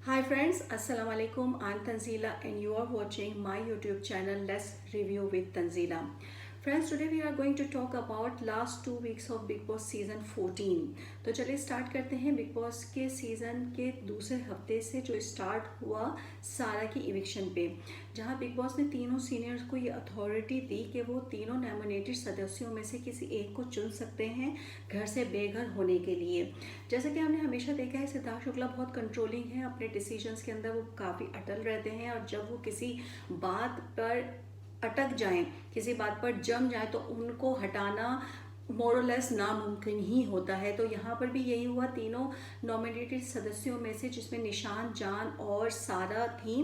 Hi friends, Assalamu alaikum. I'm Tanzila and you are watching my YouTube channel Let's Review with Tanzila. Friends, today we are going to talk about last 2 weeks of Big Boss season 14. तो चलिए start करते हैं big boss के season के दूसरे हफ्ते से जो स्टार्ट हुआ सारा की इविक्शन पे, जहां बिग बॉस ने तीनों सीनियर्स को ये अथॉरिटी दी कि वो तीनों नॉमिनेटेड सदस्यों में से किसी एक को चुन सकते हैं घर से बेघर होने के लिए। जैसा कि हमने हमेशा देखा है, सिद्धार्थ शुक्ला बहुत कंट्रोलिंग है, अपने डिसीजंस के अंदर वो काफ़ी अटल रहते हैं और जब वो किसी बात पर अटक जाएं, किसी बात पर जम जाए तो उनको हटाना मोरलेस नामुमकिन ही होता है। तो यहाँ पर भी यही हुआ, तीनों नॉमिनेटेड सदस्यों में से जिसमें निशान, जान और सारा थी,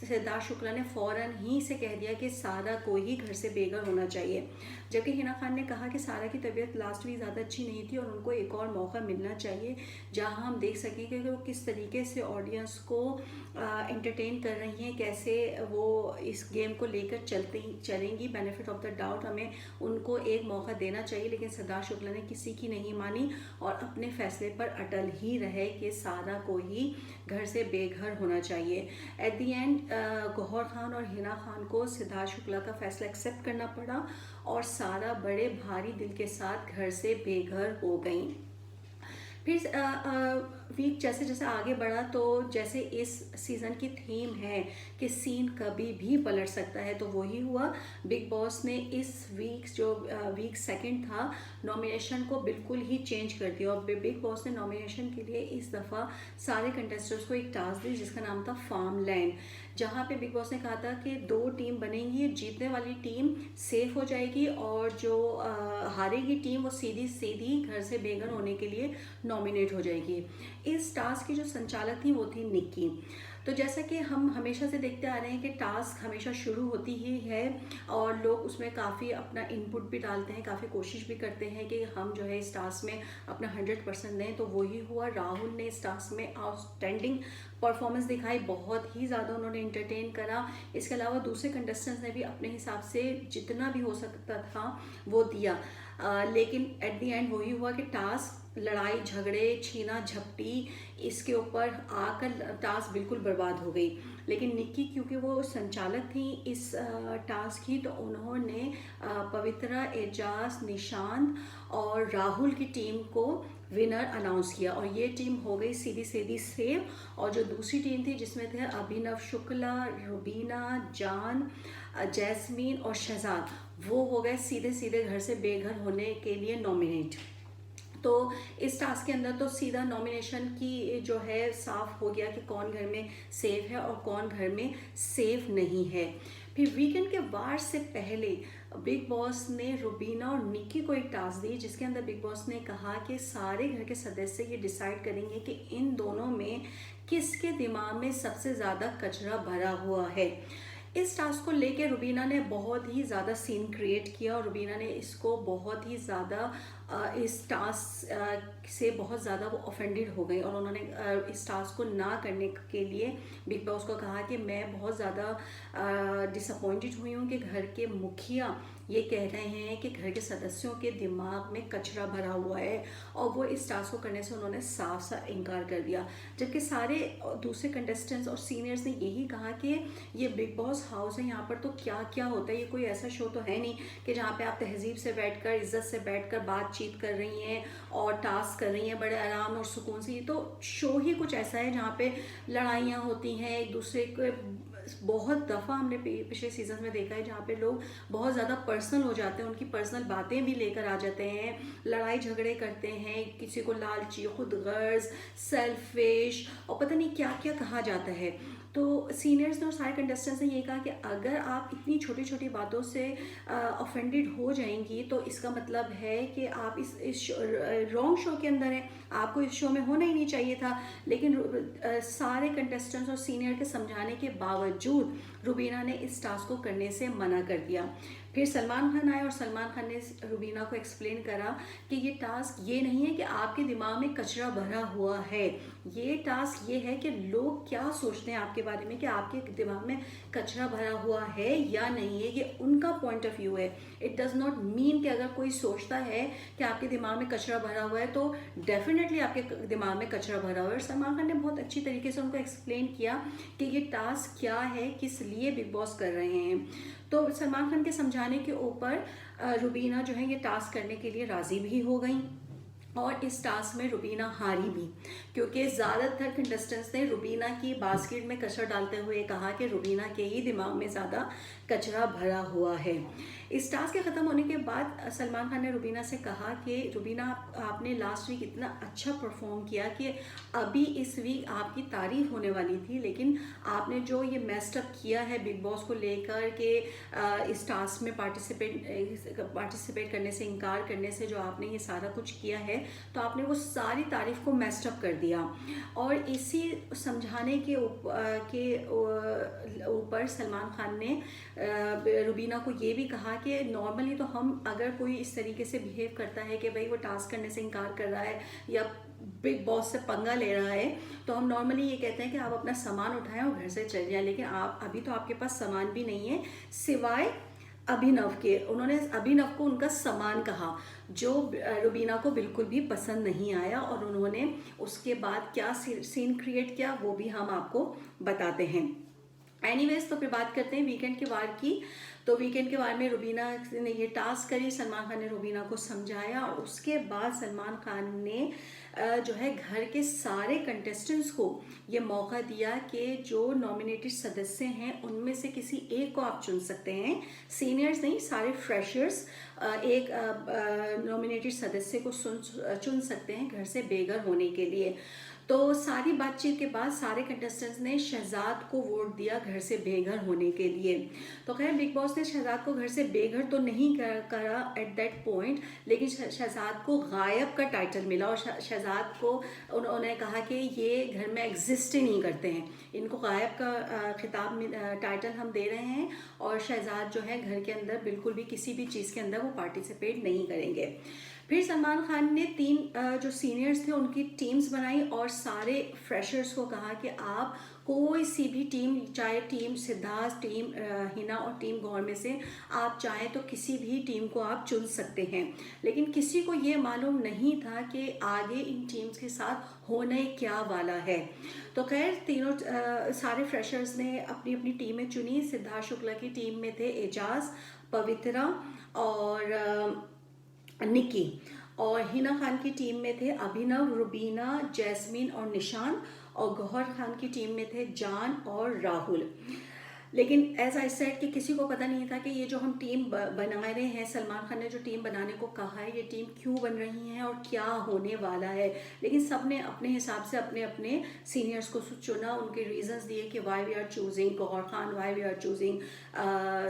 सिद्धार्थ शुक्ला ने फ़ौरन ही से कह दिया कि सारा को ही घर से बेघर होना चाहिए, जबकि हिना खान ने कहा कि सारा की तबीयत लास्ट वीक ज़्यादा अच्छी नहीं थी और उनको एक और मौका मिलना चाहिए जहां हम देख सकें कि वो किस तरीके से ऑडियंस को एंटरटेन कर रही हैं, कैसे वो इस गेम को लेकर चलेंगी। बेनिफिट ऑफ द डाउट हमें उनको एक मौका देना चाहिए, लेकिन सिद्धार्थ शुक्ला ने किसी की नहीं मानी और अपने फैसले पर अटल ही रहे कि सारा को ही घर से बेघर होना चाहिए। At the end Gauahar Khan और हिना खान को सिद्धार्थ शुक्ला का फैसला एक्सेप्ट करना पड़ा और सारा बड़े भारी दिल के साथ घर से बेघर हो गई। फिर वीक जैसे जैसे आगे बढ़ा तो जैसे इस सीज़न की थीम है कि सीन कभी भी पलट सकता है, तो वही हुआ। बिग बॉस ने इस वीक जो वीक सेकंड था, नॉमिनेशन को बिल्कुल ही चेंज कर दिया और बिग बॉस ने नॉमिनेशन के लिए इस दफ़ा सारे कंटेस्टेंट्स को एक टास्क दी जिसका नाम था फार्म लैंड, जहाँ पे बिग बॉस ने कहा था कि 2 टीम बनेंगी, जीतने वाली टीम सेफ हो जाएगी और जो हारेगी टीम वो सीधी सीधी घर से बेघर होने के लिए नॉमिनेट हो जाएगी। इस टास्क की जो संचालक थी वो थी निक्की। तो जैसा कि हम हमेशा से देखते आ रहे हैं कि टास्क हमेशा शुरू होती ही है और लोग उसमें काफ़ी अपना इनपुट भी डालते हैं, काफ़ी कोशिश भी करते हैं कि हम जो है इस टास्क में अपना 100% दें। तो वही हुआ, राहुल ने इस टास्क में आउटस्टैंडिंग परफॉर्मेंस दिखाई, बहुत ही ज़्यादा उन्होंने एंटरटेन करा। इसके अलावा दूसरे कंटेस्टेंट्स ने भी अपने हिसाब से जितना भी हो सकता था वो दिया, लेकिन एट दी एंड वही हुआ कि टास्क लड़ाई झगड़े छीना झपटी इसके ऊपर आकर टास्क बिल्कुल बर्बाद हो गई। लेकिन निक्की क्योंकि वो संचालक थी इस टास्क की, तो उन्होंने पवित्रा, एजाज, निशांत और राहुल की टीम को विनर अनाउंस किया और ये टीम हो गई सीधी सीधी सेव। और जो दूसरी टीम थी जिसमें थे अभिनव शुक्ला, रुबीना, जान, जैस्मीन और शहजाद, वो हो गए सीधे सीधे घर से बेघर होने के लिए नॉमिनेट। तो इस टास्क के अंदर तो सीधा नॉमिनेशन की जो है साफ हो गया कि कौन घर में सेफ है और कौन घर में सेफ नहीं है। फिर वीकेंड के वार से पहले बिग बॉस ने रुबीना और निक्की को एक टास्क दी जिसके अंदर बिग बॉस ने कहा कि सारे घर के सदस्य ये डिसाइड करेंगे कि इन दोनों में किसके दिमाग में सबसे ज़्यादा कचरा भरा हुआ है। इस टास्क को लेके रुबीना ने बहुत ही ज़्यादा सीन क्रिएट किया और रुबीना ने इसको बहुत ही ज़्यादा इस टास्क से बहुत ज़्यादा वो ऑफेंडेड हो गई और उन्होंने इस टास्क को ना करने के लिए बिग बॉस को कहा कि मैं बहुत ज़्यादा डिसअपॉइंटेड हुई हूँ कि घर के मुखिया ये कह रहे हैं कि घर के सदस्यों के दिमाग में कचरा भरा हुआ है और वो इस टास्क को करने से उन्होंने साफ साफ इनकार कर दिया। जबकि सारे दूसरे कंटेस्टेंट्स और सीनियर्स ने यही कहा कि ये बिग बॉस हाउस है, यहाँ पर तो क्या क्या होता है, ये कोई ऐसा शो तो है नहीं कि जहाँ पे आप तहजीब से बैठकर, इज्जत से बैठकर बातचीत कर रही हैं और टास्क कर रही हैं बड़े आराम और सुकून से। ये तो शो ही कुछ ऐसा है जहाँ पे लड़ाइयाँ होती हैं एक दूसरे को। बहुत दफ़ा हमने पिछले सीजन में देखा है जहाँ पे लोग बहुत ज़्यादा पर्सनल हो जाते हैं, उनकी पर्सनल बातें भी लेकर आ जाते हैं, लड़ाई झगड़े करते हैं, किसी को लालची, खुदगर्ज, सेल्फिश और पता नहीं क्या क्या कहा जाता है। तो सीनियर्स ने और सारे कंटेस्टेंट्स ने ये कहा कि अगर आप इतनी छोटी छोटी बातों से ऑफेंडेड हो जाएंगी तो इसका मतलब है कि आप इस रॉन्ग शो के अंदर हैं, आपको इस शो में होना ही नहीं चाहिए था। लेकिन सारे कंटेस्टेंट्स और सीनियर के समझाने के बावजूद रुबीना ने इस टास्क को करने से मना कर दिया। फिर सलमान खान आए और सलमान खान ने रुबीना को एक्सप्लेन करा कि ये टास्क ये नहीं है कि आपके दिमाग में कचरा भरा हुआ है, ये टास्क ये है कि लोग क्या सोचते हैं आपके बारे में, कि आपके दिमाग में कचरा भरा हुआ है या नहीं है, ये उनका पॉइंट ऑफ व्यू है। इट डज़ नॉट मीन कि अगर कोई सोचता है कि आपके दिमाग में कचरा भरा हुआ है तो डेफिनेटली आपके दिमाग में कचरा भरा हुआ है। और सलमान खान ने बहुत अच्छी तरीके से उनको एक्सप्लेन किया कि ये टास्क क्या है, किस लिए बिग बॉस कर रहे हैं। तो सलमान खान के समझाने के ऊपर रुबीना जो है ये टास्क करने के लिए राज़ी भी हो गई, और इस टास्क में रुबीना हारी भी, क्योंकि ज़्यादातर कंटेस्टेंट्स ने रुबीना की बास्केट में कचरा डालते हुए कहा कि रुबीना के ही दिमाग में ज़्यादा कचरा भरा हुआ है। इस टास्क के ख़त्म होने के बाद सलमान खान ने रुबीना से कहा कि रुबीना आपने लास्ट वीक इतना अच्छा परफॉर्म किया कि अभी इस वीक आपकी तारीफ होने वाली थी, लेकिन आपने जो ये मेस्ड अप किया है बिग बॉस को लेकर के इस टास्क में पार्टिसिपेट करने से इनकार करने से जो आपने ये सारा कुछ किया है, तो आपने वो सारी तारीफ को मेस्ड अप कर दिया। और इसी समझाने के ऊपर सलमान खान ने रुबीना को ये भी कहा कि नॉर्मली तो हम अगर कोई इस तरीके से बिहेव करता है कि भाई वो टास्क करने से इनकार कर रहा है या बिग बॉस से पंगा ले रहा है, तो हम नॉर्मली ये कहते हैं कि आप अपना सामान उठाएं और घर से चले जाएं, लेकिन आप अभी तो आपके पास सामान भी नहीं है सिवाय अभिनव के। उन्होंने अभिनव को उनका सामान कहा, जो रुबीना को बिल्कुल भी पसंद नहीं आया, और उन्होंने उसके बाद क्या सीन क्रिएट किया वो भी हम आपको बताते हैं। एनीवेज, तो फिर बात करते हैं वीकेंड के वार की। तो वीकेंड के वार में रुबीना ने ये टास्क करी, सलमान खान ने रुबीना को समझाया, और उसके बाद सलमान खान ने जो है घर के सारे कंटेस्टेंट्स को ये मौका दिया कि जो नॉमिनेटेड सदस्य हैं उनमें से किसी एक को आप चुन सकते हैं, सीनियर्स नहीं, सारे फ्रेशर्स एक नॉमिनेटेड सदस्य को चुन सकते हैं घर से बेघर होने के लिए। तो सारी बातचीत के बाद सारे कंटेस्टेंट्स ने शहजाद को वोट दिया घर से बेघर होने के लिए। तो खैर बिग बॉस ने शहजाद को घर से बेघर तो नहीं करा एट दैट पॉइंट, लेकिन शहजाद को गायब का टाइटल मिला, और शहजाद को उन्होंने कहा कि ये घर में एग्जिस्ट ही नहीं करते हैं, इनको गायब का खिताब टाइटल हम दे रहे हैं, और शहजाद जो है घर के अंदर बिल्कुल भी किसी भी चीज़ के अंदर वो पार्टिसिपेट नहीं करेंगे। फिर सलमान खान ने 3 जो सीनियर्स थे उनकी टीम्स बनाई, और सारे फ्रेशर्स को कहा कि आप कोई सी भी टीम, चाहे टीम सिद्धार्थ, टीम हिना और टीम गौर में से आप चाहें तो किसी भी टीम को आप चुन सकते हैं। लेकिन किसी को ये मालूम नहीं था कि आगे इन टीम्स के साथ होने क्या वाला है। तो खैर तीनों सारे फ्रेशर्स ने अपनी अपनी टीमें चुनी। सिद्धार्थ शुक्ला की टीम में थे एजाज, पवित्रा और निकी, और हिना खान की टीम में थे अभिनव, रुबीना, जैस्मीन और निशान, और गौहर खान की टीम में थे जान और राहुल। लेकिन एज आई सेड कि किसी को पता नहीं था कि ये जो हम टीम बना रहे हैं, सलमान खान ने जो टीम बनाने को कहा है, ये टीम क्यों बन रही है और क्या होने वाला है। लेकिन सब ने अपने हिसाब से अपने अपने सीनियर्स को चुना, उनके रीजंस दिए कि why we are choosing Gauahar Khan, why we are choosing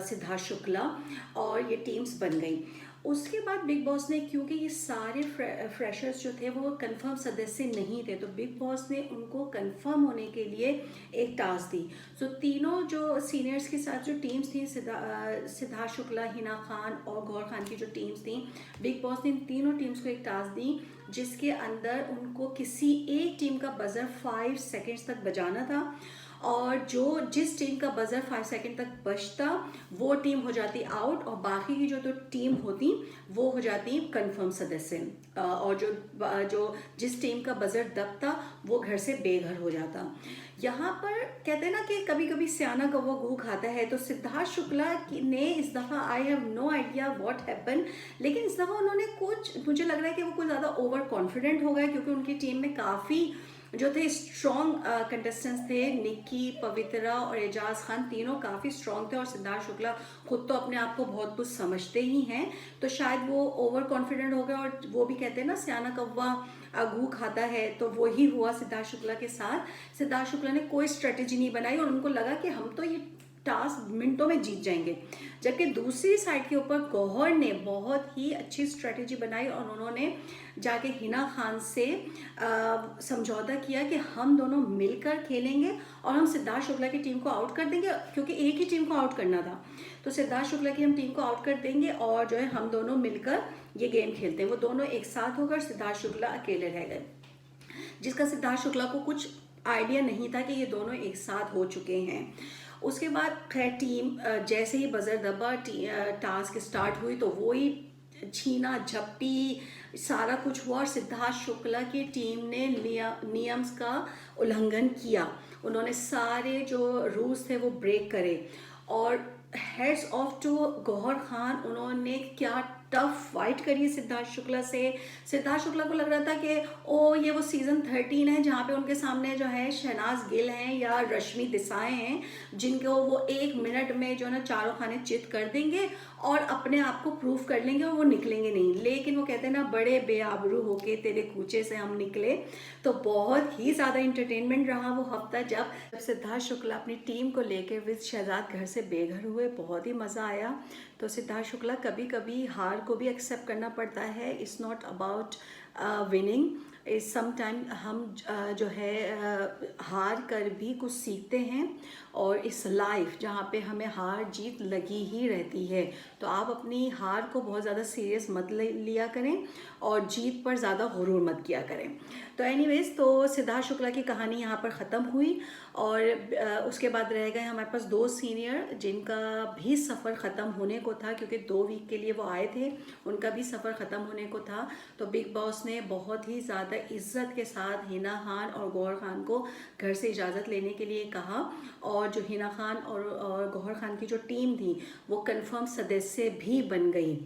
Siddharth Shukla, और ये टीम्स बन गई। उसके बाद बिग बॉस ने, क्योंकि ये सारे फ्रेशर्स जो थे वो कंफर्म सदस्य नहीं थे, तो बिग बॉस ने उनको कंफर्म होने के लिए एक टास्क दी। सो तीनों जो सीनियर्स के साथ जो टीम्स थी, सिद्धार्थ शुक्ला, हिना खान और गौर खान की जो टीम्स थी, बिग बॉस ने इन तीनों टीम्स को एक टास्क दी जिसके अंदर उनको किसी एक टीम का बजर 5 सेकेंड्स तक बजाना था, और जिस टीम का बजर 5 सेकंड तक बजता वो टीम हो जाती आउट, और बाकी की जो टीम होती वो हो जाती कंफर्म सदस्य, और जो जिस टीम का बजर दबता वो घर से बेघर हो जाता। यहाँ पर कहते हैं ना कि कभी कभी सियाना कौवा घू खाता है, तो सिद्धार्थ शुक्ला ने इस दफ़ा, I have no idea what happen, लेकिन इस दफ़ा उन्होंने कुछ, मुझे लग रहा है कि वो कुछ ज़्यादा ओवर कॉन्फिडेंट हो गए, क्योंकि उनकी टीम में काफ़ी जो थे स्ट्रॉन्ग कंटेस्टेंट्स थे। निक्की, पवित्रा और एजाज खान तीनों काफ़ी स्ट्रॉन्ग थे, और सिद्धार्थ शुक्ला खुद तो अपने आप को बहुत कुछ समझते ही हैं, तो शायद वो ओवर कॉन्फिडेंट हो गए, और वो भी कहते हैं ना सियाना कौवा घू खाता है, तो वो ही हुआ सिद्धार्थ शुक्ला के साथ। सिद्धार्थ शुक्ला ने कोई स्ट्रेटेजी नहीं बनाई, और उनको लगा कि हम तो ये टास्क मिनटों में जीत जाएंगे। जबकि दूसरी साइड के ऊपर गौहर ने बहुत ही अच्छी स्ट्रेटेजी बनाई और उन्होंने जाके हिना खान से समझौता किया कि हम दोनों मिलकर खेलेंगे और हम सिद्धार्थ शुक्ला की टीम को आउट कर देंगे, क्योंकि एक ही टीम को आउट करना था। तो सिद्धार्थ शुक्ला की हम टीम को आउट कर देंगे और जो है हम दोनों मिलकर ये गेम खेलते हैं। वो दोनों एक साथ होकर सिद्धार्थ शुक्ला अकेले रह गए, जिसका सिद्धार्थ शुक्ला को कुछ आइडिया नहीं था कि ये दोनों एक साथ हो चुके हैं। उसके बाद खैर टीम जैसे ही बजर दबा टास्क स्टार्ट हुई तो वो ही छीना झपटी सारा कुछ हुआ और सिद्धार्थ शुक्ला की टीम ने नियम्स का उल्लंघन किया। उन्होंने सारे जो रूल्स थे वो ब्रेक करे और hats off to Gauahar Khan, उन्होंने क्या टफ फाइट करी है सिद्धार्थ शुक्ला से। सिद्धार्थ शुक्ला को लग रहा था कि ओ ये वो सीज़न 13 है जहाँ पे उनके सामने जो है शहनाज गिल हैं या रश्मि देसाई हैं, जिनको वो 1 मिनट में जो है ना चारों खाने चित कर देंगे और अपने आप को प्रूव कर लेंगे और वो निकलेंगे नहीं। लेकिन वो कहते हैं ना, बड़े बेआबरू होके तेरे कूचे से हम निकले। तो बहुत ही ज़्यादा इंटरटेनमेंट रहा वो हफ्ता, जब सिद्धार्थ शुक्ला अपनी टीम को लेकर विद शहजाद घर से बेघर हुए। बहुत ही मज़ा आया। तो सिद्धार्थ शुक्ला, कभी कभी हार को भी एक्सेप्ट करना पड़ता है। इट्स नॉट अबाउट विनिंग, इस समटाइम हम जो है हार कर भी कुछ सीखते हैं। और इस लाइफ जहाँ पे हमें हार जीत लगी ही रहती है, तो आप अपनी हार को बहुत ज़्यादा सीरियस मत लिया करें और जीत पर ज़्यादा गुरूर मत किया करें। तो एनीवेज, तो सिद्धार्थ शुक्ला की कहानी यहाँ पर ख़त्म हुई और उसके बाद रह गए हमारे पास 2 सीनियर जिनका भी सफ़र ख़त्म होने को था, क्योंकि 2 वीक के लिए वो आए थे, उनका भी सफ़र ख़त्म होने को था। तो बिग बॉस ने बहुत ही ज़्यादा इज्जत के साथ हिना खान और गौहर खान को घर से इजाज़त लेने के लिए कहा और जो हिना खान और गौहर खान की जो टीम थी वो कंफर्म सदस्य भी बन गई।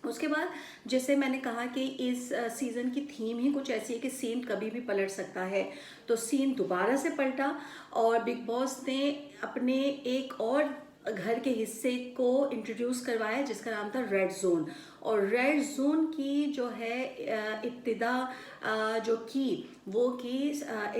उसके बाद जैसे मैंने कहा कि इस सीज़न की थीम ही कुछ ऐसी है कि सीन कभी भी पलट सकता है। तो सीन दोबारा से पलटा और बिग बॉस ने अपने एक और घर के हिस्से को इंट्रोड्यूस करवाया जिसका नाम था रेड जोन। और रेड जोन की जो है इब्तिदा जो की वो की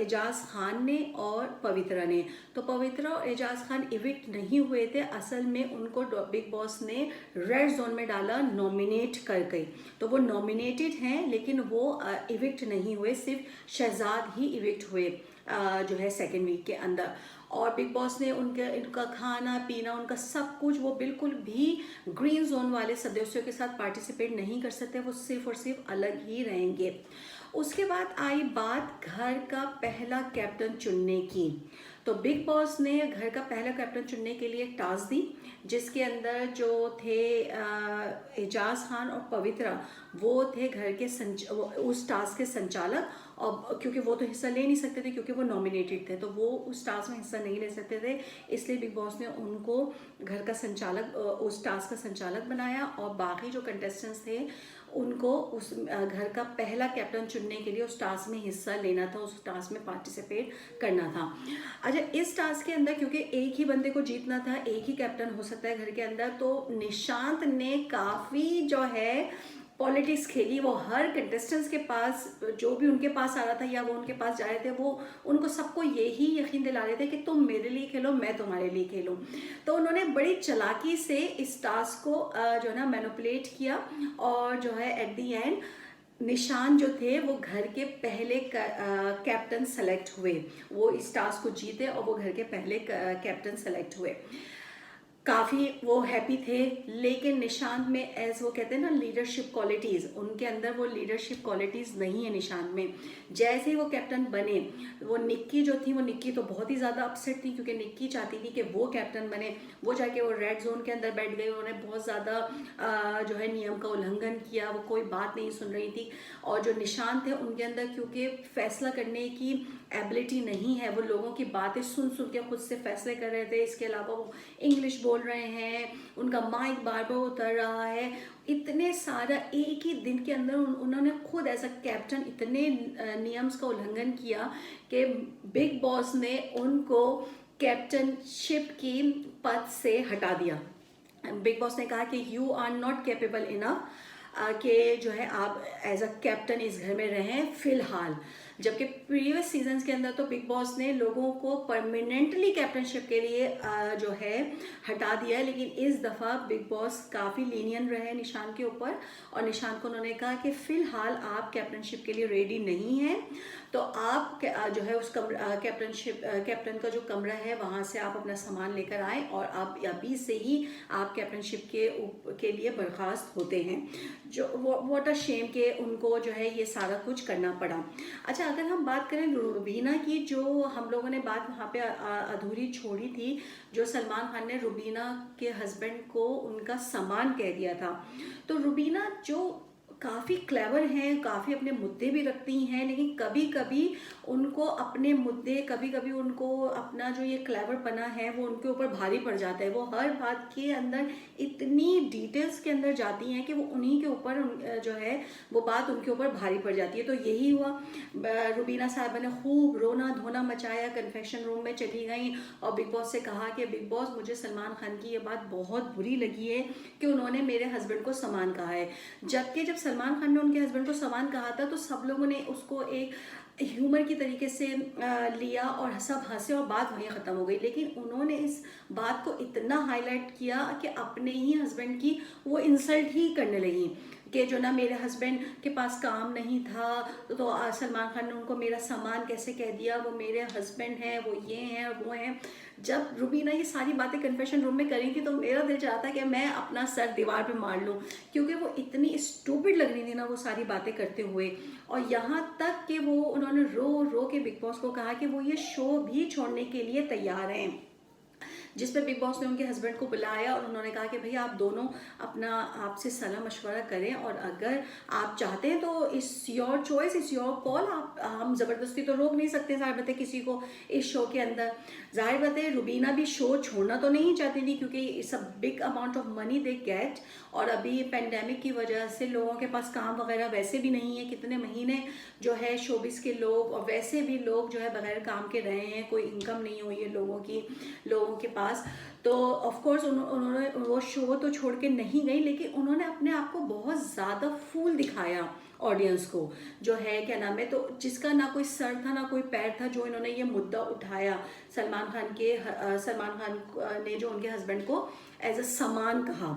एजाज खान ने और पवित्रा ने। तो पवित्रा और एजाज खान इविक्ट नहीं हुए थे, असल में उनको बिग बॉस ने रेड जोन में डाला, नॉमिनेट कर गई। तो वो नॉमिनेटेड हैं लेकिन वो इविक्ट नहीं हुए, सिर्फ शहजाद ही इविक्ट हुए जो है सेकेंड वीक के अंदर। और बिग बॉस ने इनका खाना पीना, उनका सब कुछ, वो बिल्कुल भी ग्रीन जोन वाले सदस्यों के साथ पार्टिसिपेट नहीं कर सकते, वो सिर्फ और सिर्फ अलग ही रहेंगे। उसके बाद आई बात घर का पहला कैप्टन चुनने की। तो बिग बॉस ने घर का पहला कैप्टन चुनने के लिए टास्क दी, जिसके अंदर जो थे एजाज खान और पवित्रा, वो थे घर के उस टास्क के संचालक। और क्योंकि वो तो हिस्सा ले नहीं सकते थे क्योंकि वो नॉमिनेटेड थे, तो वो उस टास्क में हिस्सा नहीं ले सकते थे, इसलिए बिग बॉस ने उनको घर का संचालक, उस टास्क का संचालक बनाया। और बाकी जो कंटेस्टेंट्स थे उनको उस घर का पहला कैप्टन चुनने के लिए उस टास्क में हिस्सा लेना था, उस टास्क में पार्टिसिपेट करना था। अच्छा, इस टास्क के अंदर क्योंकि एक ही बंदे को जीतना था, एक ही कैप्टन हो सकता है घर के अंदर, तो निशांत ने काफ़ी जो है पॉलिटिक्स खेली। वो हर कंटेस्टेंट्स के पास, जो भी उनके पास आ रहा था या वो उनके पास जा रहे थे, वो उनको सबको यही यकीन दिला रहे थे कि तुम मेरे लिए खेलो, मैं तुम्हारे लिए खेलूं। तो उन्होंने बड़ी चालाकी से इस टास्क को जो है ना मैनिपुलेट किया और जो है एट दी एंड निशान जो थे वो घर के पहले कैप्टन सेलेक्ट हुए। वो इस टास्क को जीते और वो घर के पहले कैप्टन सेलेक्ट हुए। काफ़ी वो हैप्पी थे। लेकिन निशांत में, एज वो कहते हैं ना, लीडरशिप क्वालिटीज़, उनके अंदर वो लीडरशिप क्वालिटीज़ नहीं है निशांत में। जैसे ही वो कैप्टन बने, वो निक्की जो थी, वो निक्की तो बहुत ही ज़्यादा अपसेट थी क्योंकि निक्की चाहती थी कि वो कैप्टन बने। वो जाके वो रेड जोन के अंदर बैठ गई, उन्होंने बहुत ज़्यादा जो है नियम का उल्लंघन किया, वो कोई बात नहीं सुन रही थी। और जो निशांत थे उनके अंदर क्योंकि फैसला करने की एबिलिटी नहीं है, वो लोगों की बातें सुन सुन के खुद से फैसले कर रहे थे। इसके अलावा वो इंग्लिश बोल रहे हैं, उनका माइक बार बार उतर रहा है, इतने सारा एक ही दिन के अंदर उन्होंने खुद एज अ कैप्टन इतने नियम्स का उल्लंघन किया कि बिग बॉस ने उनको कैप्टनशिप की पद से हटा दिया। बिग बॉस ने कहा कि you are not capable enough कि जो है आप एज अ कैप्टन इस घर में रहें फिलहाल। जबकि प्रीवियस सीजन्स के अंदर तो बिग बॉस ने लोगों को परमानेंटली कैप्टनशिप के लिए जो है हटा दिया है, लेकिन इस दफ़ा बिग बॉस काफ़ी लीनियन रहे निशान के ऊपर, और निशान को उन्होंने कहा कि फ़िलहाल आप कैप्टनशिप के लिए रेडी नहीं हैं, तो आप जो है उस कैप्टन का जो कमरा है वहाँ से आप अपना सामान लेकर आएँ और आप अभी से ही आप कैप्टनशिप के लिए बर्खास्त होते हैं। जो व्हाट अ शेम के उनको जो है ये सारा कुछ करना पड़ा। अच्छा, अगर हम बात करें रुबीना की, जो हम लोगों ने बात वहाँ पे अधूरी छोड़ी थी, जो सलमान खान ने रुबीना के हस्बैंड को उनका सामान कह दिया था, तो रुबीना जो काफ़ी क्लेवर हैं, काफ़ी अपने मुद्दे भी रखती हैं, लेकिन कभी कभी उनको अपने मुद्दे, कभी कभी उनको अपना जो ये क्लेवरपना है वो उनके ऊपर भारी पड़ जाता है। वो हर बात के अंदर इतनी डिटेल्स के अंदर जाती हैं कि वो उन्हीं के ऊपर जो है वो बात उनके ऊपर भारी पड़ जाती है। तो यही हुआ, रुबीना साहबा ने खूब रोना धोना मचाया, कन्फेक्शन रूम में चली गई और बिग बॉस से कहा कि बिग बॉस, मुझे सलमान खान की ये बात बहुत बुरी लगी है कि उन्होंने मेरे हस्बैंड को सामान कहा है। जबकि जब सलमान खान ने उनके हस्बैंड को सामान कहा था तो सब लोगों ने उसको एक ह्यूमर की तरीके से लिया और सब हंसे और बात वहीं ख़त्म हो गई। लेकिन उन्होंने इस बात को इतना हाईलाइट किया कि अपने ही हस्बैंड की वो इंसल्ट ही करने लगी कि जो ना मेरे हस्बैंड के पास काम नहीं था, तो सलमान खान ने उनको मेरा सामान कैसे कह दिया, वो मेरे हस्बैंड हैं, वो ये हैं वो हैं। जब रुबीना ये सारी बातें कन्फेशन रूम में करी थी तो मेरा दिल चाहता कि मैं अपना सर दीवार पे मार लूँ, क्योंकि वो इतनी स्टूपिड लग रही थी ना वो सारी बातें करते हुए। और यहाँ तक कि वो उन्होंने रो रो के बिग बॉस को कहा कि वो ये शो भी छोड़ने के लिए तैयार हैं, जिस पर बिग बॉस ने उनके हस्बैंड को बुलाया और उन्होंने कहा कि भैया आप दोनों अपना आपसे सलाह मशवरा करें, और अगर आप चाहते हैं तो इस योर चॉइस, इस योर कॉल, आप हम ज़बरदस्ती तो रोक नहीं सकते ज़ाहिर बात है किसी को इस शो के अंदर। ज़ाहिर बात है रुबीना भी शो छोड़ना तो नहीं चाहती थी, क्योंकि it's a big amount of money they get, और अभी पेंडेमिक की वजह से लोगों के पास काम वगैरह वैसे भी नहीं है, कितने महीने जो है शोबिस के लोग और वैसे भी लोग जो है बगैर काम के रहे हैं, कोई इनकम नहीं हुई है लोगों के पास। तो ऑफ कोर्स उन्होंने वो शो तो छोड़ के नहीं गई, लेकिन उन्होंने अपने आप को बहुत ज़्यादा फूल दिखाया ऑडियंस को, जो है क्या नाम है, तो जिसका ना कोई सर था ना कोई पैर था, जो इन्होंने ये मुद्दा उठाया सलमान खान ने जो उनके हस्बैंड को एज अ सामान कहा,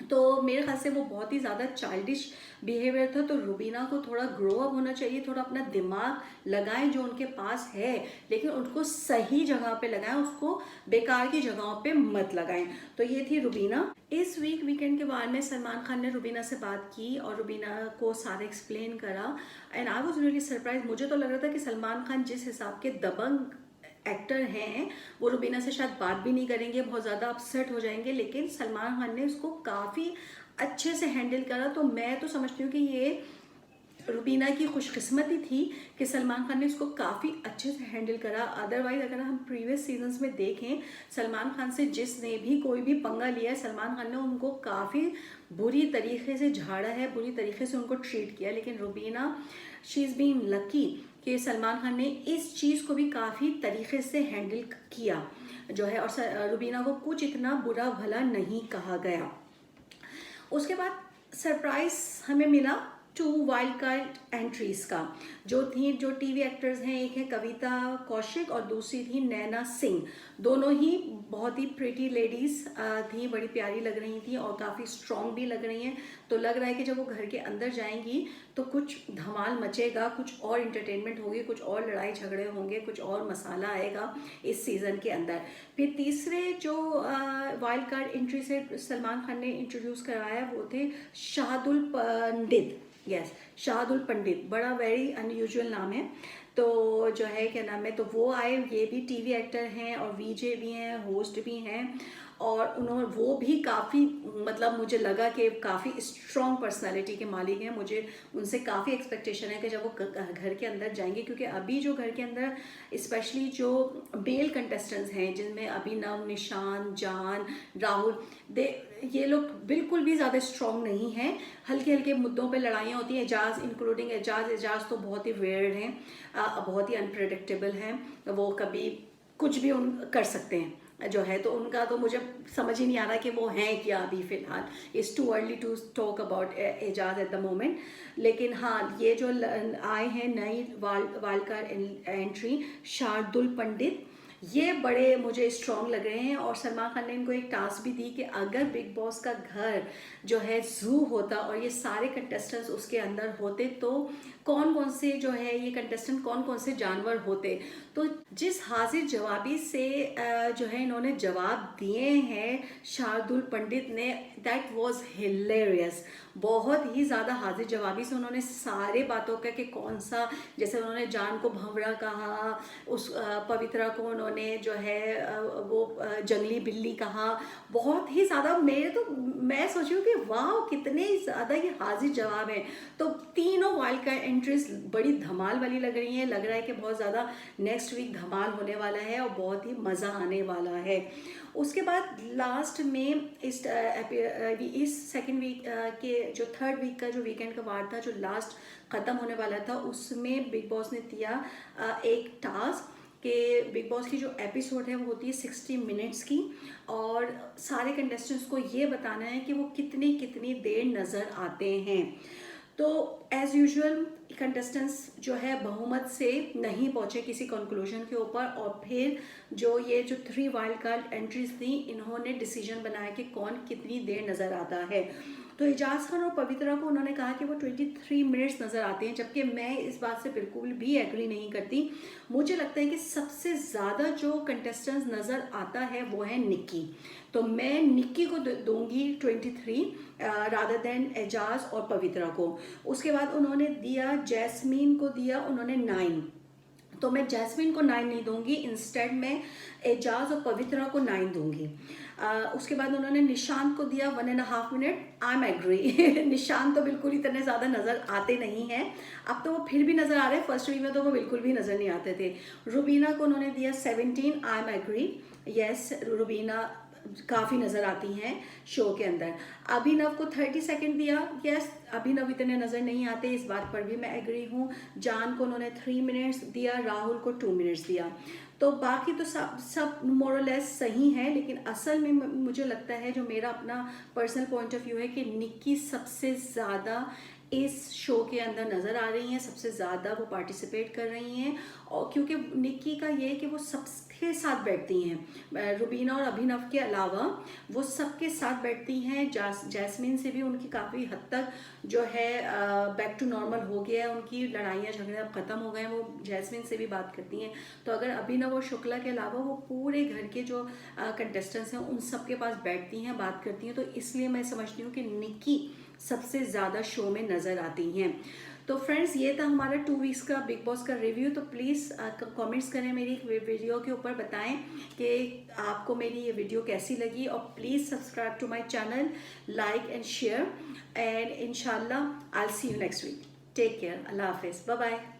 तो मेरे ख्याल से वो बहुत ही ज़्यादा चाइल्डिश बिहेवियर था। तो रुबीना को थोड़ा ग्रो अप होना चाहिए, थोड़ा अपना दिमाग लगाएं जो उनके पास है, लेकिन उनको सही जगह पे लगाएं, उसको बेकार की जगहों पे मत लगाएं। तो ये थी रुबीना। इस वीकेंड के बाद में सलमान खान ने रुबीना से बात की और रुबीना को सारा एक्सप्लेन करा, and I was really surprise. मुझे तो लग रहा था कि सलमान खान जिस हिसाब के दबंग एक्टर हैं वो रुबीना से शायद बात भी नहीं करेंगे, बहुत ज़्यादा अपसेट हो जाएंगे, लेकिन सलमान खान ने उसको काफ़ी अच्छे से हैंडल करा। तो मैं तो समझती हूँ कि ये रुबीना की खुशकिस्मती थी कि सलमान खान ने उसको काफ़ी अच्छे से हैंडल करा। अदरवाइज अगर हम प्रीवियस सीजन्स में देखें, सलमान खान से जिसने भी कोई भी पंगा लिया है, सलमान खान ने उनको काफ़ी बुरी तरीके से झाड़ा है, बुरी तरीके से उनको ट्रीट किया। लेकिन Rubina, she is being lucky कि सलमान खान ने इस चीज़ को भी काफ़ी तरीके से हैंडल किया जो है, और रुबीना को कुछ इतना बुरा भला नहीं कहा गया। उसके बाद सरप्राइज हमें मिला 2 वाइल्ड कार्ड एंट्रीज का, जो टीवी एक्टर्स हैं। एक है कविता कौशिक और दूसरी थी नैना सिंह। दोनों ही बहुत ही प्रिटी लेडीज़ थी, बड़ी प्यारी लग रही थी और काफ़ी स्ट्रॉन्ग भी लग रही हैं। तो लग रहा है कि जब वो घर के अंदर जाएंगी तो कुछ धमाल मचेगा, कुछ और इंटरटेनमेंट होगी, कुछ और लड़ाई झगड़े होंगे, कुछ और मसाला आएगा इस सीज़न के अंदर। फिर तीसरे जो वाइल्ड कार्ड एंट्री से सलमान खान ने इंट्रोड्यूस करवाया वो थे शाहदुल पंडित। यस, शाहदुल पंडित, बड़ा वेरी अनयूजुअल नाम है। तो जो है क्या नाम है, तो वो आए, ये भी टीवी एक्टर हैं और वीजे भी हैं, होस्ट भी हैं, और वो भी काफ़ी, मतलब मुझे लगा कि काफ़ी स्ट्रॉन्ग पर्सनालिटी के मालिक हैं। मुझे उनसे काफ़ी एक्सपेक्टेशन है कि जब वो घर के अंदर जाएंगे, क्योंकि अभी जो घर के अंदर स्पेशली जो मेल कंटेस्टेंट्स हैं, जिनमें अभिनव, निशान, जान, राहुल, ये लोग बिल्कुल भी ज़्यादा स्ट्रॉन्ग नहीं हैं। हल्के हल्के मुद्दों पे लड़ाइयाँ होती हैं। एजाज इंक्लूडिंग एजाज तो बहुत ही वेयर्ड हैं, बहुत ही अनप्रेडिक्टेबल हैं, वो कभी कुछ भी कर सकते हैं। जो है, तो उनका तो मुझे समझ ही नहीं आ रहा कि वो हैं क्या अभी फ़िलहाल। It's too early to talk about Eijaz at the moment. लेकिन हाँ, ये जो आए हैं नई wild card entry Shardul Pandit, ये बड़े मुझे स्ट्रॉन्ग लग रहे हैं। और सलमान खान ने इनको एक टास्क भी दी कि अगर बिग बॉस का घर जो है जू होता और ये सारे कंटेस्टेंट्स उसके अंदर होते, तो कौन कौन से जो है ये कंटेस्टेंट कौन कौन से जानवर होते। तो जिस हाजिर जवाबी से जो है इन्होंने जवाब दिए हैं शार्दुल पंडित ने, दैट वाज हिलेरियस। बहुत ही ज़्यादा हाजिर जवाबी से उन्होंने सारे बातों का कि कौन सा, जैसे उन्होंने जान को भंवरा कहा, उस पवित्रा को उन्होंने जो है वो जंगली बिल्ली कहा। बहुत ही ज़्यादा, मैं सोच रही हूँ कि वाह कितने ज़्यादा ये हाजिर जवाब हैं। तो तीनों वाइल्ड कार्ड एंट्रीज बड़ी धमाल वाली लग रही हैं। लग रहा है कि बहुत ज़्यादा नेक्स्ट वीक धमाल होने वाला है और बहुत ही मज़ा आने वाला है। उसके बाद लास्ट में इस सेकेंड वीक के जो थर्ड वीक का जो वीकेंड का वार था, जो लास्ट ख़त्म होने वाला था, उसमें बिग बॉस ने दिया एक टास्क कि बिग बॉस की जो एपिसोड है वो होती है 60 मिनट्स की, और सारे कंटेस्टेंट्स को ये बताना है कि वो कितनी कितनी देर नज़र आते हैं। तो एज़ यूजुअल कंटेस्टेंट्स जो है बहुमत से नहीं पहुंचे किसी कंक्लूजन के ऊपर, और फिर जो 3 वाइल्ड कार्ड एंट्रीज थी, इन्होंने डिसीजन बनाया कि कौन कितनी देर नज़र आता है। तो एजाज खान और पवित्रा को उन्होंने कहा कि वो 23 मिनट्स नज़र आते हैं, जबकि मैं इस बात से बिल्कुल भी एग्री नहीं करती। मुझे लगता है कि सबसे ज़्यादा जो कंटेस्टेंट्स नज़र आता है वो है निक्की। तो मैं निक्की को दूंगी 23 रादर देन एजाज और पवित्रा को। उसके बाद उन्होंने दिया जैस्मीन को दिया उन्होंने 9, तो मैं जैस्मीन को 9 नहीं दूंगी, इंस्टेड में एजाज और पवित्रा को 9 दूंगी। उसके बाद उन्होंने निशांत को दिया 1.5 minute. I am agree Nishant तो बिल्कुल इतने ज़्यादा नज़र आते नहीं हैं, अब तो वो फिर भी नज़र आ रहे हैं, फर्स्ट वीक में तो वो बिल्कुल भी नज़र नहीं आते थे। रुबीना को उन्होंने दिया 17। I am agree, yes Rubina काफ़ी नज़र आती हैं शो के अंदर। अभिनव को 30 सेकंड दिया, यस अभिनव इतने नज़र नहीं आते, इस बात पर भी मैं एग्री हूँ। जान को उन्होंने 3 मिनट्स दिया, राहुल को 2 मिनट्स दिया। तो बाकी तो सब मोरलेस सही है, लेकिन असल में मुझे लगता है, जो मेरा अपना पर्सनल पॉइंट ऑफ व्यू है, कि निक्की सबसे ज़्यादा इस शो के अंदर नज़र आ रही हैं, सबसे ज़्यादा वो पार्टिसिपेट कर रही हैं। और क्योंकि निक्की का ये है कि वो सबके साथ बैठती हैं, रुबीना और अभिनव के अलावा वो सबके साथ बैठती हैं। जैस्मीन से भी उनकी काफ़ी हद तक जो है बैक टू नॉर्मल हो गया है, उनकी लड़ाइयाँ झगड़े अब ख़त्म हो गए हैं, वो जैस्मीन से भी बात करती हैं। तो अगर अभिनव और शुक्ला के अलावा वो पूरे घर के जो कंटेस्टेंट्स हैं उन सब के पास बैठती हैं, बात करती हैं, तो इसलिए मैं समझती हूँ कि निक्की सबसे ज़्यादा शो में नज़र आती हैं। तो फ्रेंड्स, ये था हमारा 2 वीक्स का बिग बॉस का रिव्यू। तो प्लीज़ कमेंट्स करें मेरी वीडियो के ऊपर, बताएं कि आपको मेरी ये वीडियो कैसी लगी, और please subscribe to my channel, like and share, and इंशाल्लाह I will see you next week. Take care, अल्लाह हाफिज़, बाय बाय।